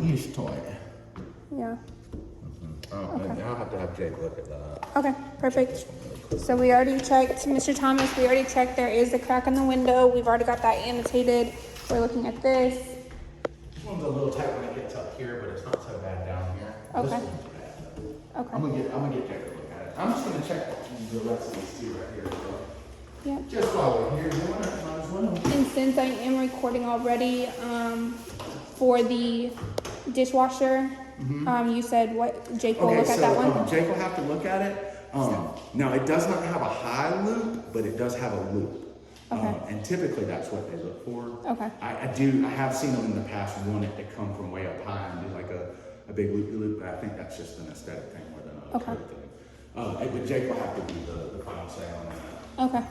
used toy. Yeah. Okay. I'll have to have Jake look at that. Okay, perfect. So we already checked, Mr. Thomas, we already checked there is a crack in the window. We've already got that annotated. We're looking at this. This one's a little tight when it gets up here, but it's not so bad down here. Okay. This one's bad. Okay. I'm gonna get Jake to look at it. I'm just gonna check the rest of these two right here as well. Yeah. Just while we're here, you want to might as well. And since I am recording already, for the dishwasher, you said what, Jake will look at that one? Jake will have to look at it. Now it does not have a high loop, but it does have a loop. Okay. And typically that's what they look for. Okay. I have seen them in the past want it to come from way up high and do like a big loop, but I think that's just an aesthetic thing more than a Okay. code thing. But Jake will have to be the final say on that. Okay.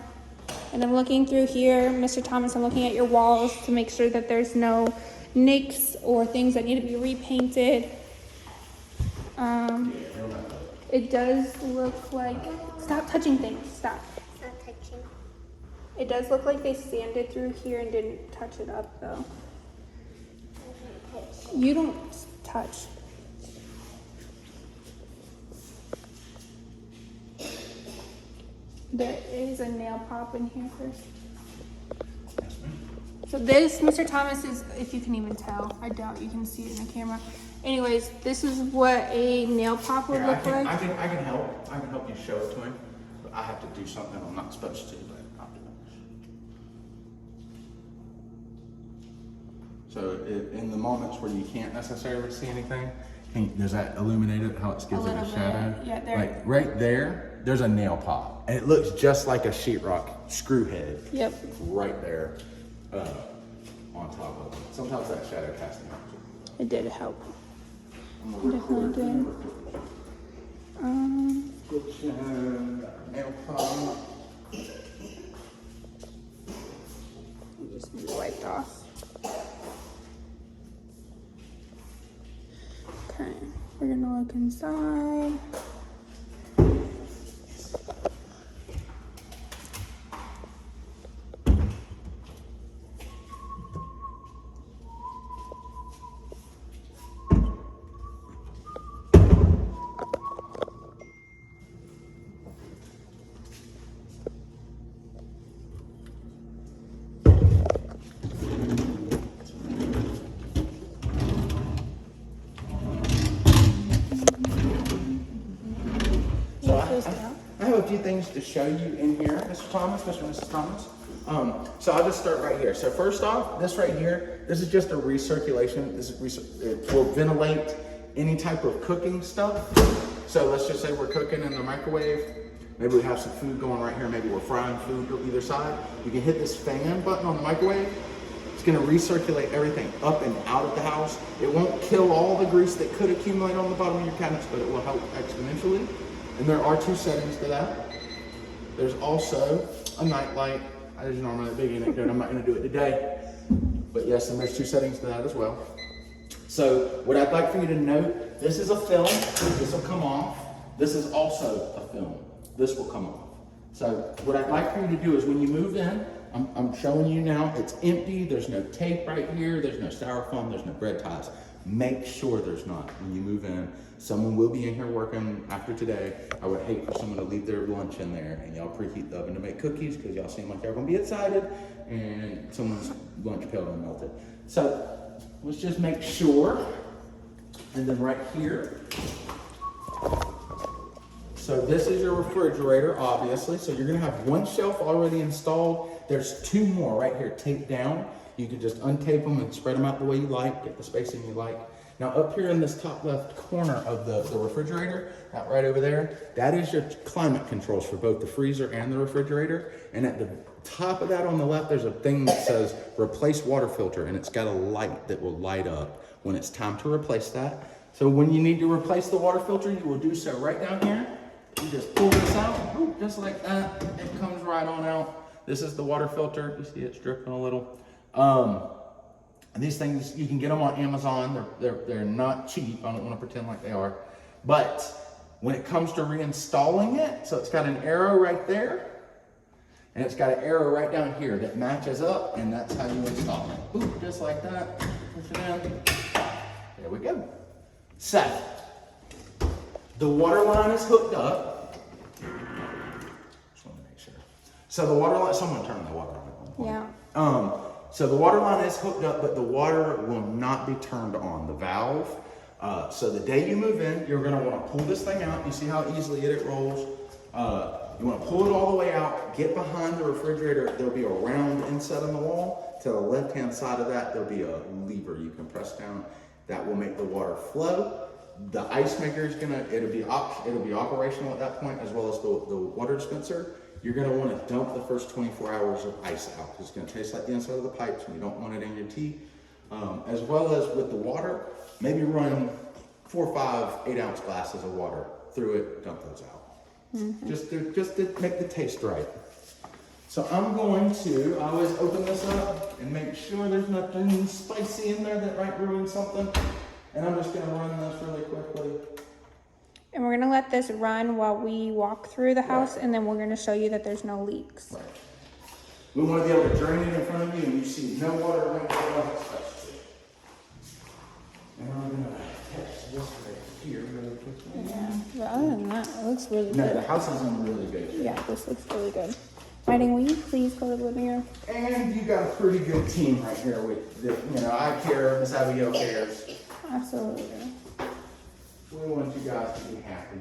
And I'm looking through here, Mr. Thomas, I'm looking at your walls to make sure that there's no nicks or things that need to be repainted. It does look like, stop touching things, stop. It's not touching. It does look like they sanded through here and didn't touch it up though. You don't touch. There is a nail pop in here first. So this, Mr. Thomas, is, if you can even tell, I doubt you can see it in the camera. Anyways, this is what a nail pop would look like. I can help. I can help you show it to him. But I have to do something I'm not supposed to, but I'll do it. So in the moments where you can't necessarily see anything, does that illuminate it? How it gives it a shadow? Bit. Yeah, there. Like right there, there's a nail pop, and it looks just like a sheetrock screw head. Yep. Right there, on top of it. Sometimes that shadow casting helps. It did help. It definitely did. Nail pop. Just need to wipe off. Okay, we're gonna look inside. I have a few things to show you in here, Mr. Thomas, Mr. and Mrs. Thomas. So I'll just start right here. So first off, this right here, this is just a recirculation. It will ventilate any type of cooking stuff. So let's just say we're cooking in the microwave. Maybe we have some food going right here. Maybe we're frying food on either side. You can hit this fan button on the microwave. It's gonna recirculate everything up and out of the house. It won't kill all the grease that could accumulate on the bottom of your cabinets, but it will help exponentially. And there are two settings to that. There's also a night light. There's normally a big anecdote. I'm not going to do it today. But yes, and there's two settings to that as well. So what I'd like for you to note, this is a film. This will come off. This is also a film. This will come off. So what I'd like for you to do is when you move in, I'm showing you now, it's empty. There's no tape right here. There's no styrofoam. There's no bread ties. Make sure there's not when you move in. Someone will be in here working after today. I would hate for someone to leave their lunch in there and y'all preheat the oven to make cookies because y'all seem like y'all gonna be excited and someone's lunch pail done melted. So let's just make sure. And then right here. So this is your refrigerator, obviously. So you're gonna have one shelf already installed. There's two more right here taped down. You can just untape them and spread them out the way you like, get the spacing you like. Now up here in this top left corner of the refrigerator, out right over there, that is your climate controls for both the freezer and the refrigerator. And at the top of that on the left, there's a thing that says replace water filter, and it's got a light that will light up when it's time to replace that. So when you need to replace the water filter, you will do so right down here. You just pull this out, just like that. It comes right on out. This is the water filter. You see it's dripping a little. And these things, you can get them on Amazon. They're not cheap. I don't want to pretend like they are. But when it comes to reinstalling it, so it's got an arrow right there, and it's got an arrow right down here that matches up, and that's how you install it. Boop, just like that. Push it in. There we go. So, the water line is hooked up. Just want to make sure. So the water line, someone turned the water on. Yeah. So the water line is hooked up, but the water will not be turned on, the valve. So the day you move in, you're gonna wanna pull this thing out. You see how easily it rolls? You wanna pull it all the way out, get behind the refrigerator. There'll be a round inset on the wall. To the left-hand side of that, there'll be a lever you can press down. That will make the water flow. The ice maker is it'll be operational at that point, as well as the water dispenser. You're gonna wanna dump the first 24 hours of ice out. It's gonna taste like the inside of the pipes, and you don't want it in your tea. As well as with the water, maybe run 4, 5, 8-ounce glasses of water through it, dump those out. Just to make the taste right. So I'm going to, I always open this up and make sure there's nothing spicy in there that might ruin something. And I'm just gonna run this really quickly. And we're gonna let this run while we walk through the house, and then we're gonna show you that there's no leaks. Right. We want to be able to drain it in front of you, and you see no water running out. And I'm gonna test this right here really quickly. Yeah. But other than that, it looks really No, good. the house is in really good shape. Yeah, this looks really good. Whiting, will you please go to the living room? And you got a pretty good team right here with, I care, Miss Abigail cares. Absolutely. We want you guys to be happy.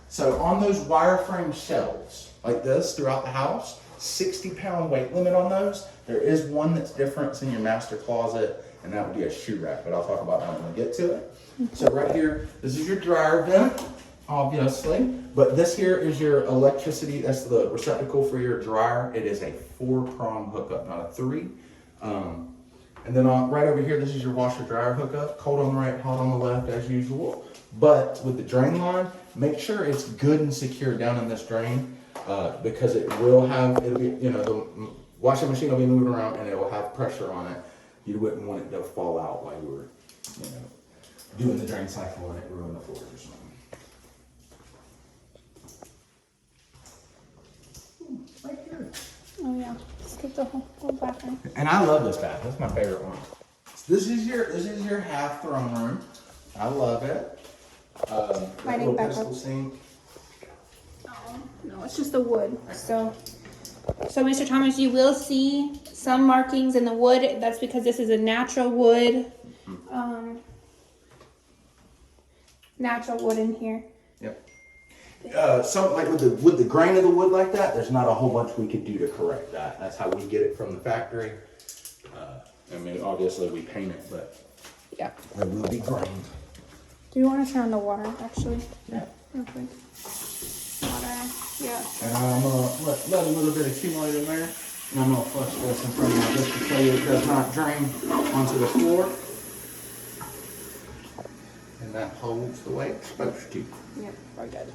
So on those wireframe shelves, like this throughout the house, 60-pound weight limit on those. There is one that's different. It's in your master closet, and that would be a shoe rack, but I'll talk about that when we get to it. So right here, this is your dryer vent, obviously, but this here is your electricity. That's the receptacle for your dryer. It is a 4-prong hookup, not a 3. And then right over here, this is your washer dryer hookup. Cold on the right, hot on the left, as usual. But with the drain line, make sure it's good and secure down in this drain, because it'll be, the washing machine will be moving around and it will have pressure on it. You wouldn't want it to fall out while you were, doing the drain cycle and it ruin the floors or something. Right here. Oh yeah. Skip the whole bathroom. And I love this bath. That's my favorite one. This is your half throne room. I love it. Lighting back pedestal up. sink. Oh, no, it's just the wood. So Mr. Thomas, you will see some markings in the wood. That's because this is a natural wood. Natural wood in here. Yep. So like with the grain of the wood like that, there's not a whole bunch we could do to correct that. That's how we get it from the factory. Obviously we paint it, but Yeah. it will be grained. Do you want to turn on the water, actually? Yeah. Real quick. Water. Yeah. And I'm gonna let a little bit accumulate in there. And I'm gonna flush this in front of you just to show you it does not drain onto the floor. And that holds the way it's supposed to. Yep, we're good.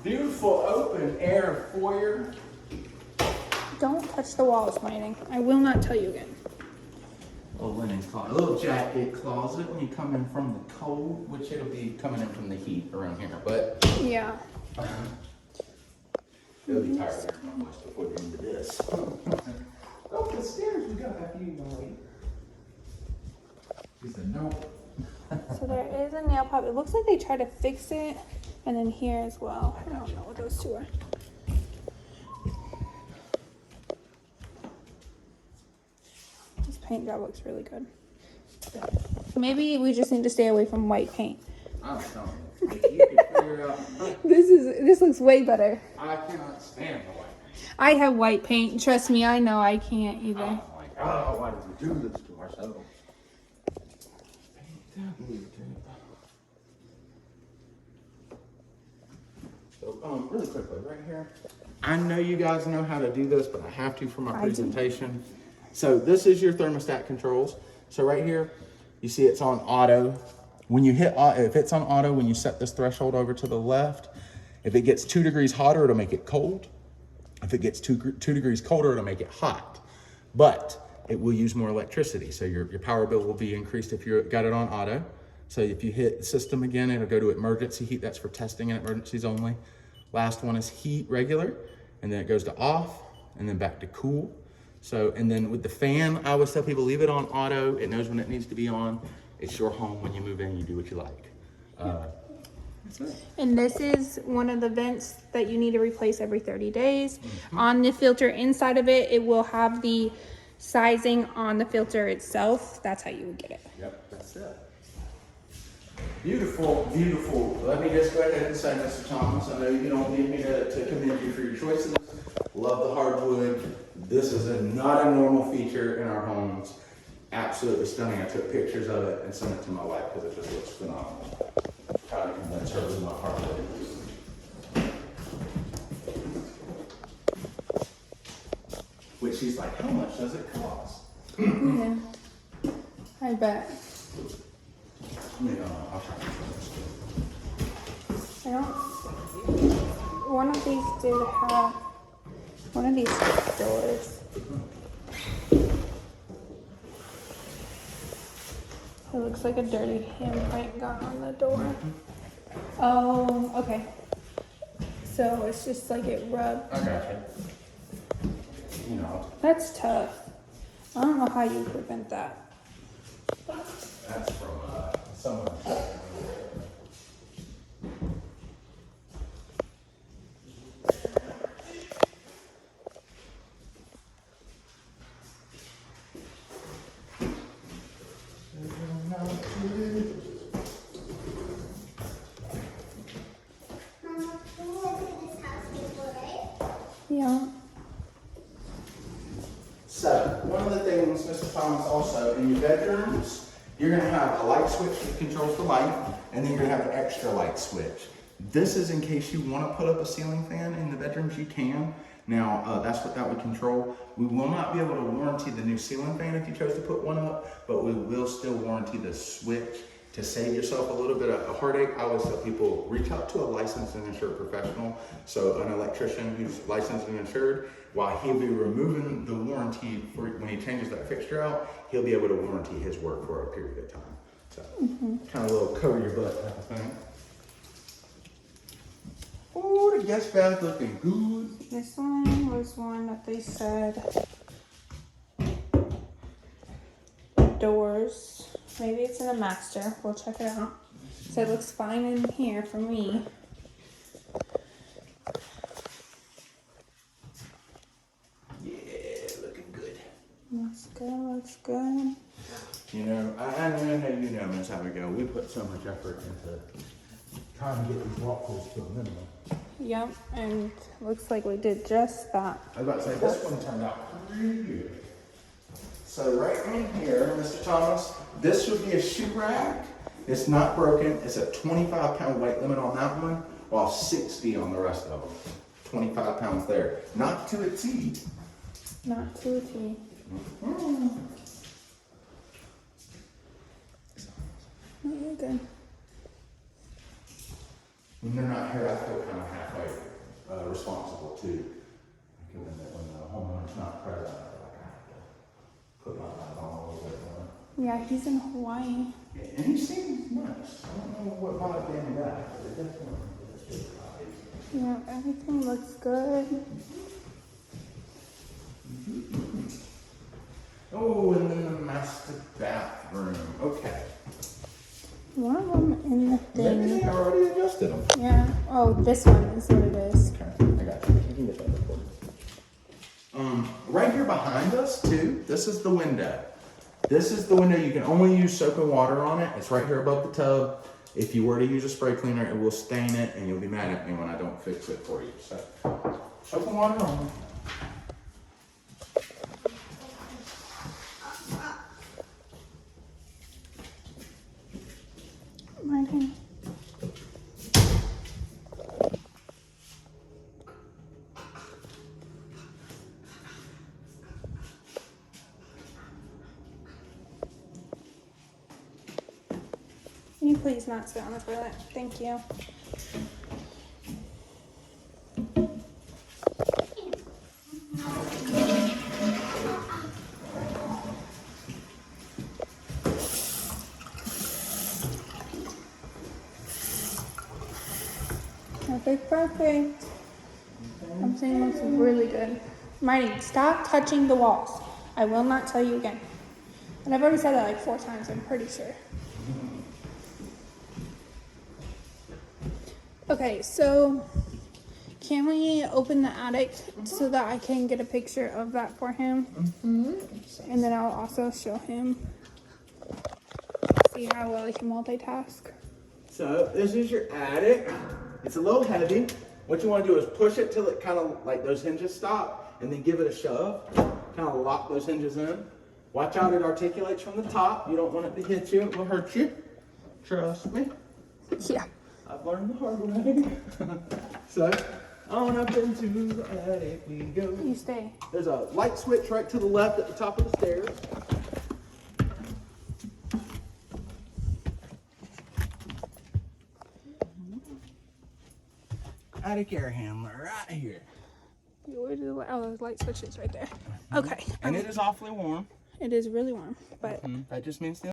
Beautiful open air foyer. Don't touch the walls, Whiting. I will not tell you again. A linen closet, a little jacket closet when you come in from the cold, which it'll be coming in from the heat around here, but Yeah. it'll be tired of their noise before they're into this. Go up the stairs, we got that view, Molly. She said no. So there is a nail pop. It looks like they tried to fix it, and then here as well. I don't know what those two are. This paint job looks really good. Maybe we just need to stay away from white paint. I don't know. If you can figure out, This looks way better. I cannot stand the white paint. I have white paint. Trust me, I know I can't either. I'm like, oh, why did we do this to ourselves? So, really quickly, right here. I know you guys know how to do this, but I have to for my I do. presentation. So this is your thermostat controls. So right here, you see it's on auto. When you hit, if it's on auto, when you set this threshold over to the left, if it gets 2 degrees hotter, it'll make it cold. If it gets 2 degrees colder, it'll make it hot. But it will use more electricity. So your power bill will be increased if you got it on auto. So if you hit system again, it'll go to emergency heat. That's for testing and emergencies only. Last one is heat regular, and then it goes to off, and then back to cool. So, and then with the fan, I always tell people leave it on auto. It knows when it needs to be on. It's your home. When you move in, you do what you like. That's it. And this is one of the vents that you need to replace every 30 days. On the filter inside of it, it will have the sizing on the filter itself. That's how you would get it. Yep, that's it. Beautiful, beautiful. Let me just go ahead and say, Mr. Thomas, I know you don't need me to commend you for your choices. Love the hardwood. This is not a normal feature in our homes. Absolutely stunning. I took pictures of it and sent it to my wife because it just looks phenomenal. Trying to convince her with my hardwood. Which she's like, how much does it cost? Yeah, I bet. I'll try to I don't. One of these did have one of these doors. It looks like a dirty handprint got on the door. Oh, okay. So it's just like it rubbed. I got you. You know, That's tough. I don't know how you prevent that. that's from someone. Yeah. So, one of the things, Mr. Thomas, also in your bedrooms, you're going to have a light switch that controls the light, and then you're going to have an extra light switch. This is in case you want to put up a ceiling fan in the bedrooms, you can. Now, that's what that would control. We will not be able to warranty the new ceiling fan if you chose to put one up, but we will still warranty the switch. To save yourself a little bit of a heartache, I always tell people, reach out to a licensed and insured professional. So an electrician who's licensed and insured, while he'll be removing the warranty for when he changes that fixture out, he'll be able to warranty his work for a period of time. So kind of a little cover your butt type of thing. Oh, the guest bath looking good. This one was one that they said doors. Maybe it's in a master. We'll check it out. So it looks fine in here for me. Yeah, looking good. Looks good, looks good. You know, I know you know, Miss Abigail, we put so much effort into trying to get these walk holes to a minimum. Yep, and looks like we did just that. I was about to say, this one turned out pretty good. So right in here, Mr. Thomas, this would be a shoe rack. It's not broken. It's a 25-pound weight limit on that one, while 60 on the rest of them. 25 pounds there. Not to a T. Not to a T. You're good. When they're not here, I feel kind of halfway responsible too. Given that when the homeowner's not present, I feel like I have to put my light on a little bit more. Yeah, he's in Hawaii. And he seems nice. I don't know what vibe gave me that, but it definitely is a good vibe. Yeah, everything looks good. Oh, and then the master bathroom. Okay. One of them in the Maybe thing. I already adjusted them. Yeah. Oh, this one is what it is. Okay, I got you. You can get that recorded. Right here behind us, too, this is the window. This is the window. You can only use soap and water on it. It's right here above the tub. If you were to use a spray cleaner, it will stain it, and you'll be mad at me when I don't fix it for you. So, soap and water on. Right here. Can you please not sit on the toilet? Thank you. perfect. Everything looks really good. Marty, stop touching the walls. I will not tell you again. And I've already said that like 4 times, I'm pretty sure. Okay, so can we open the attic so that I can get a picture of that for him? And then I'll also show him. See how well he can multitask. So this is your attic. It's a little heavy. What you want to do is push it till it kind of like those hinges stop, and then give it a shove. Kind of lock those hinges in. Watch out, it articulates from the top. You don't want it to hit you. It will hurt you. Trust me. Yeah. I've learned the hard way. So on up into the attic we go. You stay. There's a light switch right to the left at the top of the stairs. Attic air handler right here. Where do the, oh, those light switches right there. Okay. And it is awfully warm. It is really warm, but That just means the